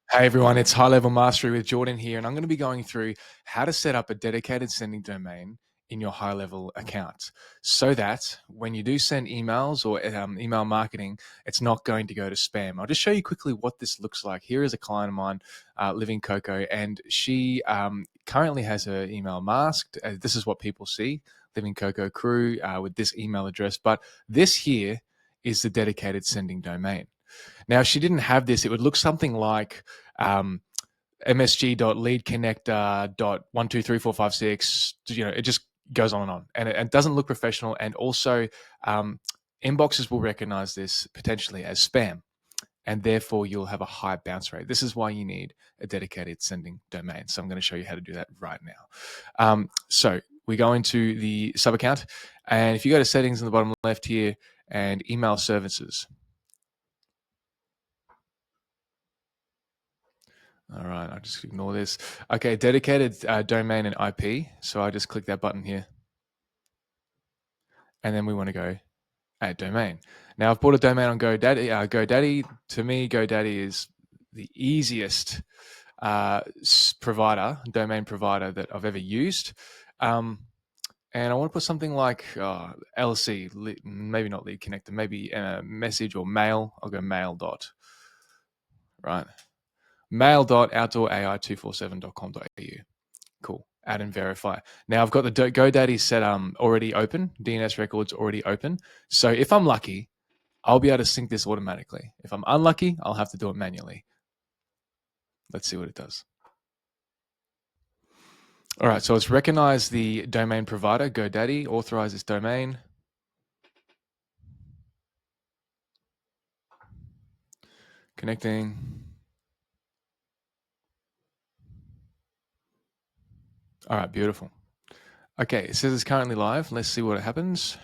Hey everyone, it's High Level Mastery with Jordan here, and I'm going to be going through how to set up a dedicated sending domain in your high level account so that when you do send emails or email marketing, it's not going to go to spam. I'll just show you quickly what this looks like. Here is a client of mine, Living Coco, and she currently has her email masked. This is what people see, Living Coco Crew with this email address, but this here is the dedicated sending domain. Now, if she didn't have this, it would look something like msg.leadconnector.123456. It just goes on, and it doesn't look professional. And also, inboxes will recognize this potentially as spam, and therefore you'll have a high bounce rate. This is why you need a dedicated sending domain. So I'm going to show you how to do that right now. So we go into the sub account, and if you go to settings in the bottom left here and email services. All right, I'll just ignore this. Okay, dedicated domain and IP. So I just click that button here. And then we want to go add domain. Now I've bought a domain on GoDaddy. GoDaddy, to me, GoDaddy is the easiest domain provider that I've ever used. And I want to put something like LC, maybe not lead connector, maybe message or mail. I'll go mail dot, right? mail.outdoorAI247.com.au. Cool. Add and verify. Now I've got the GoDaddy set already open, DNS records already open. So if I'm lucky, I'll be able to sync this automatically. If I'm unlucky, I'll have to do it manually. Let's see what it does. All right, so it's recognized the domain provider, GoDaddy, authorize this domain. Connecting. All right, beautiful. Okay, it says it's currently live. Let's see what happens.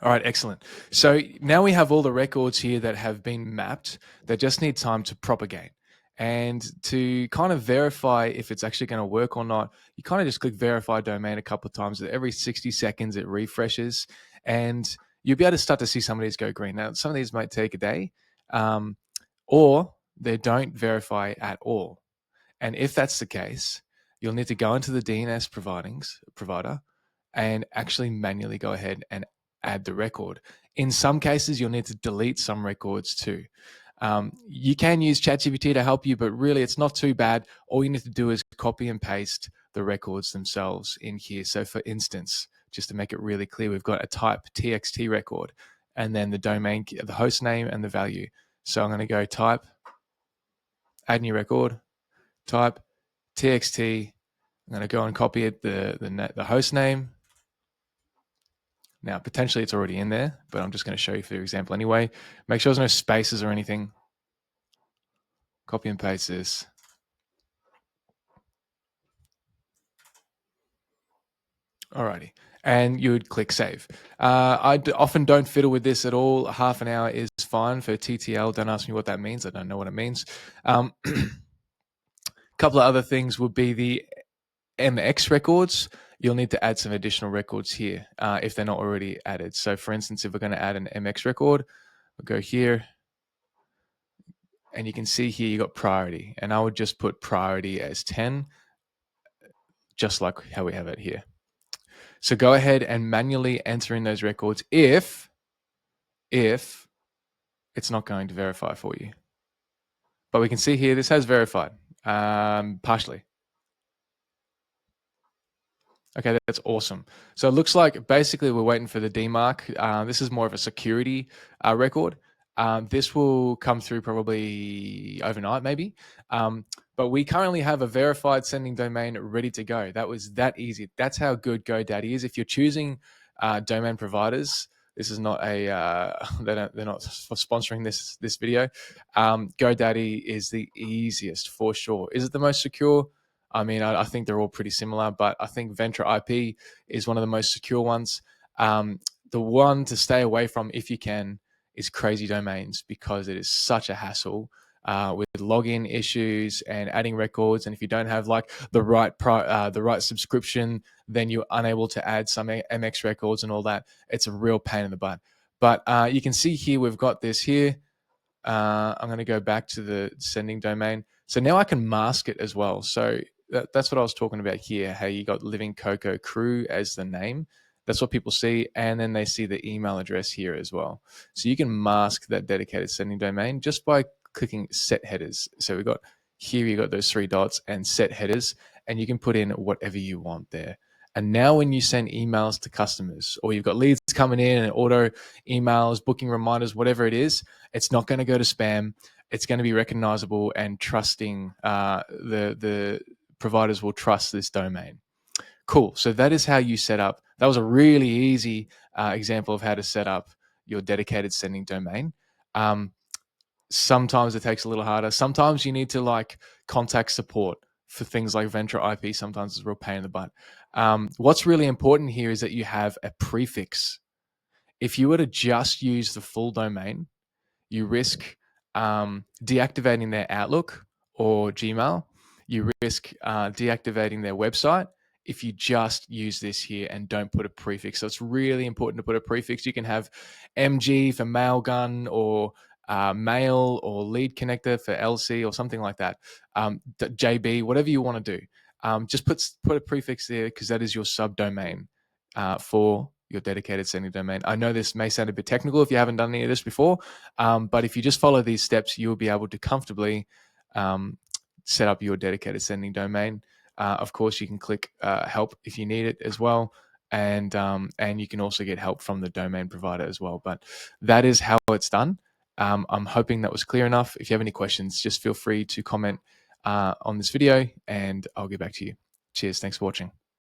All right, excellent. So now we have all the records here that have been mapped that just need time to propagate. And to kind of verify if it's actually going to work or not, you kind of just click verify domain a couple of times. Every 60 seconds, it refreshes, and you'll be able to start to see some of these go green. Now, some of these might take a day, or they don't verify at all. And if that's the case, you'll need to go into the DNS provider and actually manually go ahead and add the record. In some cases, you'll need to delete some records too. You can use ChatGPT to help you, but really it's not too bad. All you need to do is copy and paste the records themselves in here. So for instance, just to make it really clear, we've got a type TXT record and then the domain, the host name and the value. So I'm going to go type, add new record, type TXT. I'm going to go and copy it, the host name. Now, potentially it's already in there, but I'm just going to show you for example anyway. Make sure there's no spaces or anything. Copy and paste this. Alrighty. And you would click save. I often don't fiddle with this at all. Half an hour is fine for TTL. Don't ask me what that means. I don't know what it means. A couple of other things would be the MX records. You'll need to add some additional records here if they're not already added. So for instance, if we're going to add an MX record, we'll go here. And you can see here you got priority. And I would just put priority as 10, just like how we have it here. So go ahead and manually enter in those records if it's not going to verify for you. But we can see here this has verified partially. Okay, that's awesome. So it looks like basically we're waiting for the DMARC. This is more of a security record. This will come through probably overnight, maybe. But we currently have a verified sending domain ready to go. That was that easy. That's how good GoDaddy is. If you're choosing domain providers, this is not a they're not sponsoring this video. GoDaddy is the easiest for sure. Is it the most secure? I mean, I think they're all pretty similar, but I think Ventra IP is one of the most secure ones. The one to stay away from, if you can, is Crazy Domains, because it is such a hassle with login issues and adding records. And if you don't have like the right subscription, then you're unable to add some MX records and all that. It's a real pain in the butt. But you can see here we've got this here. I'm going to go back to the sending domain. So now I can mask it as well. So that's what I was talking about here, how you got Living Cocoa Crew as the name. That's what people see. And then they see the email address here as well. So you can mask that dedicated sending domain just by clicking set headers. So we've got here, you got those 3 dots and set headers, and you can put in whatever you want there. And now when you send emails to customers, or you've got leads coming in and auto emails, booking reminders, whatever it is, it's not going to go to spam. It's going to be recognizable and trusting. The providers will trust this domain. Cool. So that is how you set up. That was a really easy example of how to set up your dedicated sending domain. Sometimes it takes a little harder. Sometimes you need to like contact support for things like Ventra IP. Sometimes it's a real pain in the butt. What's really important here is that you have a prefix. If you were to just use the full domain, you risk deactivating their Outlook or Gmail. You risk deactivating their website if you just use this here and don't put a prefix. So it's really important to put a prefix. You can have MG for mailgun, or mail, or lead connector for LC, or something like that. JB, whatever you want to do. Just put a prefix there, because that is your subdomain for your dedicated sending domain. I know this may sound a bit technical if you haven't done any of this before, but if you just follow these steps, you'll be able to comfortably set up your dedicated sending domain. Of course, you can click help if you need it as well, and you can also get help from the domain provider as well. But that is how it's done. I'm hoping that was clear enough. If you have any questions, just feel free to comment on this video, and I'll get back to you. Cheers. Thanks for watching.